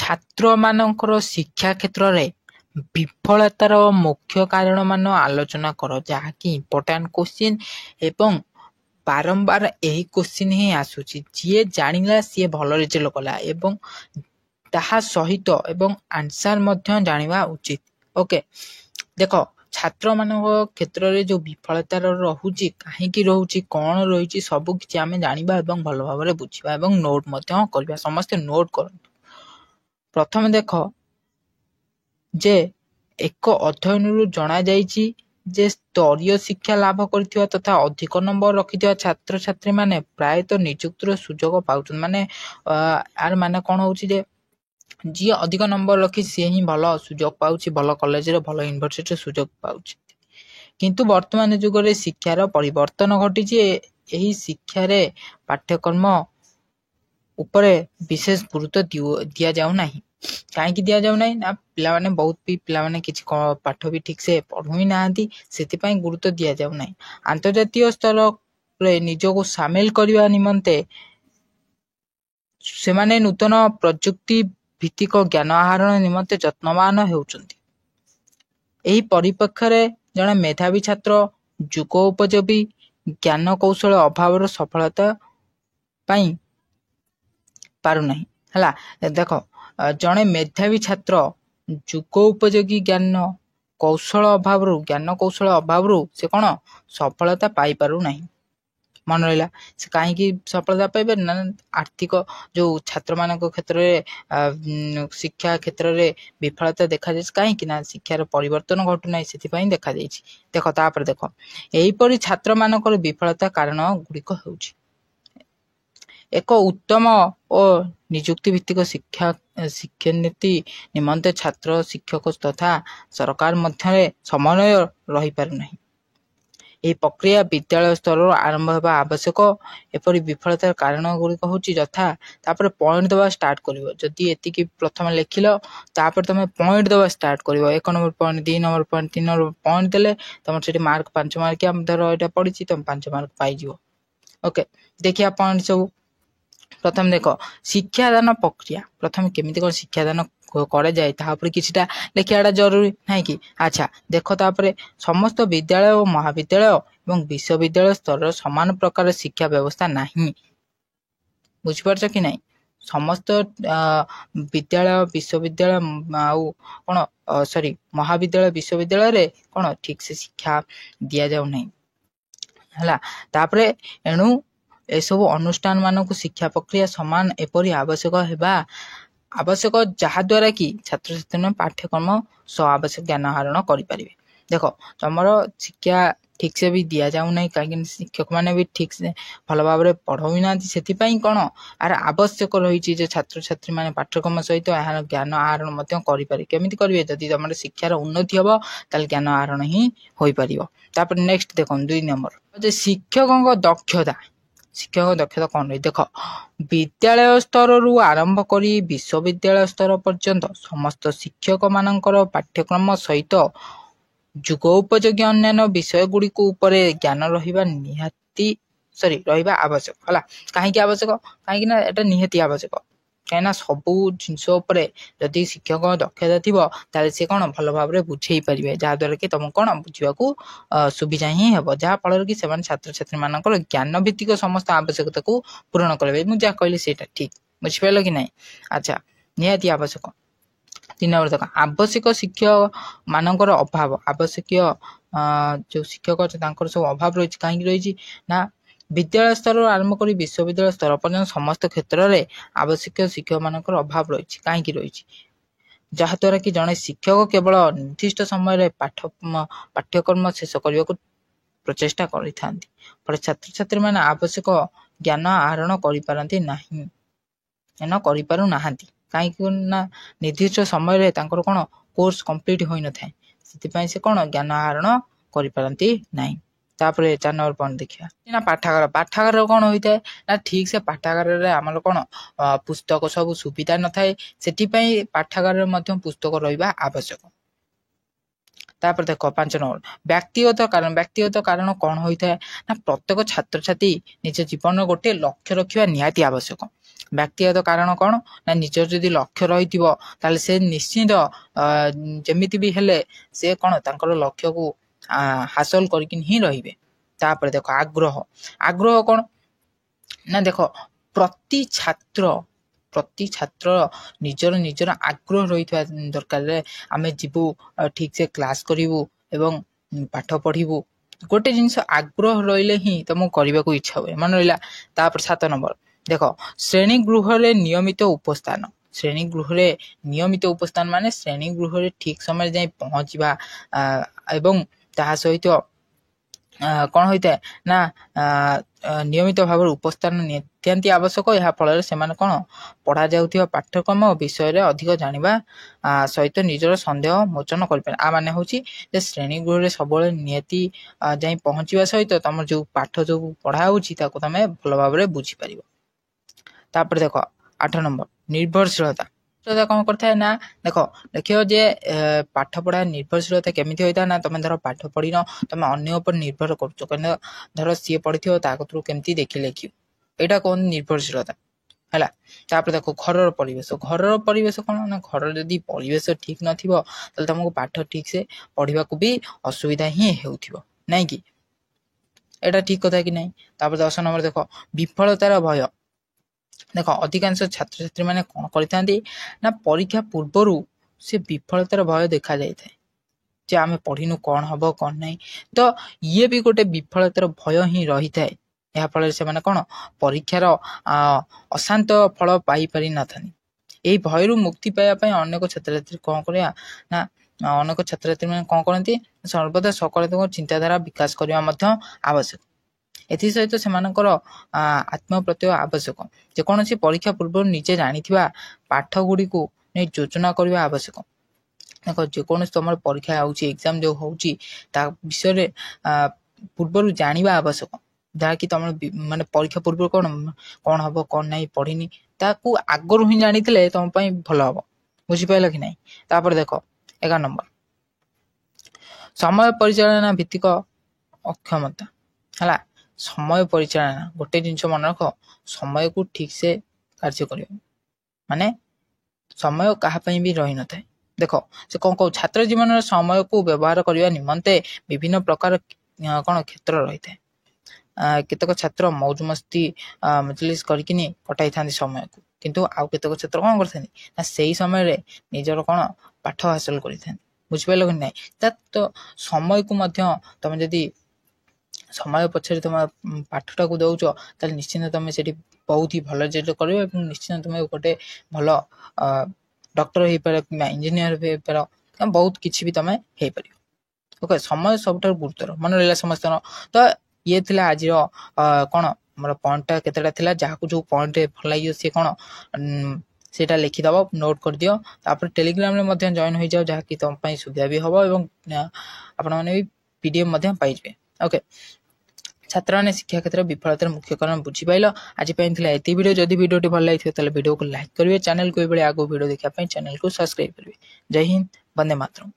छात्र मानकर शिक्षा क्षेत्र रे विफलतार मुख्य कारण मान आलोचना कर जहाँकि इम्पोर्टाट क्वेश्चन एवं बारंबार यही क्वेश्चन ही आसूची जी जानिला सी भल रिजल्ट कला एवं ताहा सहित एवं आंसर मध्य जानिबा उचित। ओके देख छात्र मान क्षेत्र में जो विफलतार रहुची कहीं रहुची कौन रही सबू किसी आम जाना एवं भल भाव बुझा एवं नोट करवा समस्ते नोट कर। प्रथम देख जे एक अध्ययन जना जाइछि जे स्तरीय शिक्षा लाभ करथिबा तथा अधिक नंबर रखिथिबा छात्र छात्री माने प्रायतः नियुक्तिर सुजोग पाउछन माने यार माने कोन होउछि जे जी अधिक नंबर रखी सी ही भल सुजोग पाउछि भल कॉलेज रे भल यूनिवर्सिटी रे सुजोग पाउछि। किंतु वर्तमान युग रे शिक्षार परिवर्तन घटिछि एही शिक्षा रे पाठ्यक्रम उपरे विशेष गुरुत्व दिया जाउ नाही। कहीं दिया जाउ नाही ना पिला माने बहुत भी पिला माने किछि पाठ भी ठीक से पढ़ु ही नाहंती सेति पई गुरुत्व दिया जाउ नाही। अंतर्जातीय स्तर रे निजको शामिल करबा निमंते सेमाने नूतन प्रजुक्ति भित्तिक ज्ञान आहरण निमंते यत्नवान हेउचंती। एही परिप्रेक्षी रे जने मेधावी छात्र जुग उपयोगी ज्ञान कौशल अभाव सफलता पाई पारु नहीं हला। देख जने मेधावी छात्र जुग उपयोगी ज्ञान कौशल अभाव से कौन सफलता पाई पारु नहीं। मन रहा से कहीं सफलता पाइबे ना आर्थिक जो छात्र मान क्षेत्र में शिक्षा क्षेत्र में विफलता देखा जाए कहीं ना शिक्षार परिवर्तन घटुना से देखा जाए। देख तापर देख यहीपरि छात्र मानकर विफलता कारण गुड़िक हो एक उत्तम और निजुक्ति भित्तिक शिक्षा नीति निमंते छात्र शिक्षक तथा सरकार मध्य समन्वय रही पारु नहीं। यह प्रक्रिया विद्यालय स्तर आरंभ होगा आवश्यक। एपरी विफलतार कारण गुड़िक हूँ यथा तापर पॉइंट दबा स्टार्ट कर जदि एतिकी प्रथम लिखिल तापर तुम पॉइंट दबा स्टार्ट कर 1 number point 2 number point 3 number point देले तुम से मार्क 5 मार्क धर यहाँ पड़ी तुम 5 मार्क पाई। ओके देखिए पॉइंट सब प्रथम देख शिक्षादान प्रक्रिया प्रथम केमिति कोन शिक्षादान करे जाए तापर किछटा लेखियाटा जरूरी नहीं कि। अच्छा देख तापर समस्त विद्यालय और महाविद्यालय एवं विश्वविद्यालय स्तर समान प्रकार शिक्षा व्यवस्था नहीं बुझिपारछ कि नहीं। समस्त विद्यालय विश्वविद्यालय आउ कौन सॉरी महाविद्यालय विश्वविद्यालय रे कौन ठीक से शिक्षा दिया जाउ नहीं हला। तापर एणु एसबु अनुष्ठान मानक शिक्षा प्रक्रिया समान एपरी आवश्यक हेबा आवश्यक जहा द्वारा कि छात्र छात्री पाठ्यक्रम स्व आवश्यक ज्ञान आहरण करें। देख तुम शिक्षा ठीक से भी दिया जाऊ नहीं कहीं शिक्षक माने भी ठीक से भल भाव में पढ़ाई ना से कौन आर आवश्यक रही छात्र छात्री माने पाठ्यक्रम सहित यार ज्ञान आहरण करें केमिति करेंगे जदि तुम शिक्षार उन्नति हम ताल ज्ञान आहरण ही हो पार। नेक्स्ट देख 2 नंबर शिक्षकों दक्षता कौन रही देख विद्यालय स्तर रु आरंभ करी विश्वविद्यालय स्तर पर्यंत समस्त शिक्षक मानकर पाठ्यक्रम सहित जुगोपयोगी अन्य विषय गुड़ी ज्ञान रहिबा निहाती रहिबा आवश्यक हला। कहीं आवश्यक कहीं एटा निहाती आवश्यक कहीं सबू जिनस जदि शिक्षक दक्षता थी ताले से कौन भल भाव में बुझे पारे जहाद्वारा कि तुमको कौन बुझा सुविधा ही हे जहाँफल कि छात्र छात्री मान ज्ञान भित्तिक समस्त आवश्यकता को पूरण करेंगे मुझे कहली से ठीक बुझिपाल कि नहीं। अच्छा निहाती आवश्यक 3 नंबर देख आवश्यक शिक्षक मानकर अभाव आवश्यक जो शिक्षक अच्छे सब अभाव रही कहीं रही ना विद्यालय स्तर आरंभ कर विश्वविद्यालय स्तर पर्यंत समस्त क्षेत्र में आवश्यक शिक्षक मानकर अभाव रही कहीं रही जहाद्वारा कि जड़े शिक्षक केवल निर्दिष्ट समय पाठ्यक्रम शेष करने को प्रचेषा कर छात्र छात्री मैंने आवश्यक ज्ञान आहरण करें कहीं ना निर्दिष्ट समय कौन कोर्स कंप्लीट हो न थाए से कौन ज्ञान आहरण करें ना। तापर 4 नंबर पॉइंट देखिए ना पाठागार कौन होता है ना ठीक से पाठागार आमर कौन पुस्तक सब सुविधा न थाए से पाठागार पुस्तक रहा आवश्यक। तापर देख 5 नंबर व्यक्तिगत कारण कौन होता है ना प्रत्येक छात्र छात्री निज जीवन गोटे लक्ष्य रखा निहाती आवश्यक ବ୍ୟକ୍ତିଗତ କାରଣ କ'ଣ ନା ନିଜର ଯଦି ଲକ୍ଷ୍ୟ ରହିଥିବ ତାହେଲେ ସେ ନିଶ୍ଚିତ ଯେମିତି ବି ହେଲେ ସେ କ'ଣ ତାଙ୍କର ଲକ୍ଷ୍ୟକୁ ହାସଲ କରିକି ହିଁ ରହିବେ। ତାପରେ ଦେଖ ଆଗ୍ରହ କ'ଣ ନା ଦେଖ ପ୍ରତି ଛାତ୍ର ନିଜର ଆଗ୍ରହ ରହିଥିବା ଦରକାର। ଆମେ ଯିବୁ ଠିକ ସେ କ୍ଲାସ କରିବୁ ଏବଂ ପାଠ ପଢିବୁ। ଗୋଟେ ଜିନିଷ ଆଗ୍ରହ ରହିଲେ ହିଁ ତମକୁ କରିବାକୁ ଇଚ୍ଛା ହୁଏ, ମନେ ରହିଲା। ତାପରେ 7 ନମ୍ବର ଦେଖ ଶ୍ରେଣୀ ଗୃହରେ ନିୟମିତ ଉପସ୍ଥାନ। ଶ୍ରେଣୀ ଗୃହରେ ନିୟମିତ ଉପସ୍ଥାନ ମାନେ ଶ୍ରେଣୀ ଗୃହରେ ଠିକ ସମୟରେ ଯାଇ ପହଞ୍ଚିବା ଏବଂ ତାହା ସହିତ କ'ଣ ହୋଇଥାଏ ନା ନିୟମିତ ଭାବରେ ଉପସ୍ଥାନ ନିତ୍ୟାନ୍ତି ଆବଶ୍ୟକ। ଏହା ଫଳରେ ସେମାନେ କ'ଣ ପଢ଼ାଯାଉଥିବା ପାଠ୍ୟକ୍ରମ ବିଷୟରେ ଅଧିକ ଜାଣିବା ସହିତ ନିଜର ସନ୍ଦେହ ମୋଚନ କରିପାରେ। ମାନେ ହେଉଛି ଯେ ଶ୍ରେଣୀ ଗୃହରେ ସବୁବେଳେ ନିହାତି ଯାଇ ପହଞ୍ଚିବା ସହିତ ତମର ଯେଉଁ ପାଠ ଯେଉଁ ପଢ଼ା ହେଉଛି ତାକୁ ତମେ ଭଲ ଭାବରେ ବୁଝିପାରିବ। ତାପରେ ଦେଖ 8 ନମ୍ବର ନିର୍ଭରଶୀଳତା କ'ଣ କରିଥାଏ ନା ଦେଖିବ ଯେ ପାଠ ପଢ଼ା ନିର୍ଭରଶୀଳତା କେମିତି ହୋଇଥାଏ ନା ତମେ ଧର ପାଠ ପଢ଼ିନ, ତମେ ଅନ୍ୟ ଉପରେ ନିର୍ଭର କରୁଛ, କାରଣ ଧର ସିଏ ପଢ଼ିଥିବ ତା କତରୁ କେମିତି ଦେଖି ଲେଖିବ, ଏଇଟା କୁହନ୍ତି ନିର୍ଭରଶୀଳତା ହେଲା। ତାପରେ ଦେଖ ଘରର ପରିବେଶ କ'ଣ ନା ଘରର ଯଦି ପରିବେଶ ଠିକ ନଥିବ ତାହେଲେ ତମକୁ ପାଠ ଠିକ ସେ ପଢ଼ିବାକୁ ବି ଅସୁବିଧା ହିଁ ହେଉଥିବ, ନାଇଁ କି? ଏଇଟା ଠିକ କଥା କି ନାହିଁ? ତାପରେ 10 ନମ୍ବର ଦେଖ ବିଫଳତାର ଭୟ। ଦେଖ ଅଧିକାଂଶ ଛାତ୍ରଛାତ୍ରୀ ମାନେ କ'ଣ କରିଥାନ୍ତି ନା ପରୀକ୍ଷା ପୂର୍ବରୁ ସେ ବିଫଳତାର ଭୟ ଦେଖାଯାଇଥାଏ ଯେ ଆମେ ପଢ଼ିନୁ, କ'ଣ ହବ କ'ଣ ନାହିଁ। ତ ଇଏ ବି ଗୋଟେ ବିଫଳତାର ଭୟ ହିଁ ରହିଥାଏ। ଏହାଫଳରେ ସେମାନେ କ'ଣ ପରୀକ୍ଷାର ଅଶାନ୍ତ ଫଳ ପାଇପାରି ନଥାନ୍ତି। ଏହି ଭୟରୁ ମୁକ୍ତି ପାଇବା ପାଇଁ ଅନେକ ଛାତ୍ରଛାତ୍ରୀ କ'ଣ କରିବା ନା ଅନେକ ଛାତ୍ରଛାତ୍ରୀ ମାନେ କ'ଣ କରନ୍ତି ସର୍ବଦା ସକାରାତ୍ମକ ଚିନ୍ତାଧାରା ବିକାଶ କରିବା ମଧ୍ୟ ଆବଶ୍ୟକ। ଏଥିସହିତ ସେମାନଙ୍କର ଆତ୍ମପ୍ରତ୍ୟୟ ଆବଶ୍ୟକ। ଯେକୌଣସି ପରୀକ୍ଷା ପୂର୍ବରୁ ନିଜେ ଜାଣିଥିବା ପାଠ ଗୁଡ଼ିକୁ ନେଇ ଯୋଜନା କରିବା ଆବଶ୍ୟକ। ଦେଖ ଯେକୌଣସି ତମର ପରୀକ୍ଷା ହେଉଛି, ଏକ୍ଜାମ ଯେଉଁ ହେଉଛି ତା ବିଷୟରେ ପୂର୍ବରୁ ଜାଣିବା ଆବଶ୍ୟକ, ଯାହାକି ତମର ମାନେ ପରୀକ୍ଷା ପୂର୍ବରୁ କ'ଣ ହବ କ'ଣ ନାହିଁ ପଢ଼ିନି, ତାକୁ ଆଗରୁ ହିଁ ଜାଣିଥିଲେ ତମ ପାଇଁ ଭଲ ହବ। ବୁଝିପାରିଲ କି ନାହିଁ? ତାପରେ ଦେଖ 11 ନମ୍ବର ସମୟ ପରିଚାଳନା ଭିତ୍ତିକ ଅକ୍ଷମତା ହେଲା। ସମୟ ପରିଚାଳନା ଗୋଟେ ଜିନିଷ ମନେ ରଖ, ସମୟକୁ ଠିକ ସେ କାର୍ଯ୍ୟ କରିବ, ମାନେ ସମୟ କାହା ପାଇଁ ବି ରହିନଥାଏ। ଦେଖ ସେ କ'ଣ କହୁ ଛାତ୍ର ଜୀବନରେ ସମୟକୁ ବ୍ୟବହାର କରିବା ନିମନ୍ତେ ବିଭିନ୍ନ ପ୍ରକାର କ'ଣ କ୍ଷେତ୍ର ରହିଥାଏ। କେତେକ ଛାତ୍ର ମୌଜ ମସ୍ତି ମଜଲିସ କରିକିନି କଟାଇଥାନ୍ତି ସମୟକୁ, କିନ୍ତୁ ଆଉ କେତେକ ଛାତ୍ର କ'ଣ କରିଥାନ୍ତି ନା ସେଇ ସମୟରେ ନିଜର କ'ଣ ପାଠ ହାସଲ କରିଥାନ୍ତି। ବୁଝିପାରିଲ କି ନାହିଁ? ତ ସମୟକୁ ମଧ୍ୟ ତମେ ଯଦି ସମୟ ପଛରେ ତମେ ପାଠଟାକୁ ଦଉଛ ତାହେଲେ ନିଶ୍ଚିନ୍ତ ତମେ ସେଠି ବହୁତ ହି ଭଲ ରେଜଲ୍ଟ କରିବ ଏବଂ ନିଶ୍ଚିନ୍ତ ତମେ ଗୋଟେ ଭଲ ଡକ୍ଟର ହେଇପାର କିମ୍ବା ଇଞ୍ଜିନିୟର ହେଇପାର, ବହୁତ କିଛି ବି ତମେ ହେଇପାରିବ। ଓକେ, ସମୟ ସବୁଠାରୁ ଗୁରୁତର, ମନେ ରହିଲା ସମସ୍ତଙ୍କର। ତ ଇଏ ଥିଲା ଆଜିର କ'ଣ ଆମର ପଏଣ୍ଟଟା କେତେଟା ଥିଲା, ଯାହାକୁ ଯେଉଁ ପଏଣ୍ଟ ଭଲ ଲାଗିବ ସିଏ କ'ଣ ସେଇଟା ଲେଖିଦେବ, ନୋଟ୍ କରିଦିଅ। ତାପରେ ଟେଲିଗ୍ରାମରେ ମଧ୍ୟ ଜଏନ୍ ହୋଇଯାଅ, ଯାହାକି ତମ ପାଇଁ ସୁବିଧା ବି ହେବ ଏବଂ ଆପଣମାନେ ବି PDF ମଧ୍ୟ ପାଇଯିବେ। ଓକେ, ଛାତ୍ରମାନେ ଶିକ୍ଷା କ୍ଷେତ୍ରରେ ବିଫଳତାର ମୁଖ୍ୟ କାରଣ ବୁଝିପାରିଲ। ଆଜି ପାଇଁ ଥିଲା ଏତିକି ଭିଡ଼ିଓ। ଯଦି ଭିଡ଼ିଓଟି ଭଲ ଲାଗିଥିବ ତାହେଲେ ଭିଡ଼ିଓକୁ ଲାଇକ୍ କରିବେ, ଚ୍ୟାନେଲକୁ ଏଭଳି ଆଗକୁ ଭିଡ଼ିଓ ଦେଖିବା ପାଇଁ ଚ୍ୟାନେଲକୁ ସବସ୍କ୍ରାଇବ୍ କରିବେ। ଜୟ ହିନ୍ଦ, ବନ୍ଦେ ମାତରମ୍।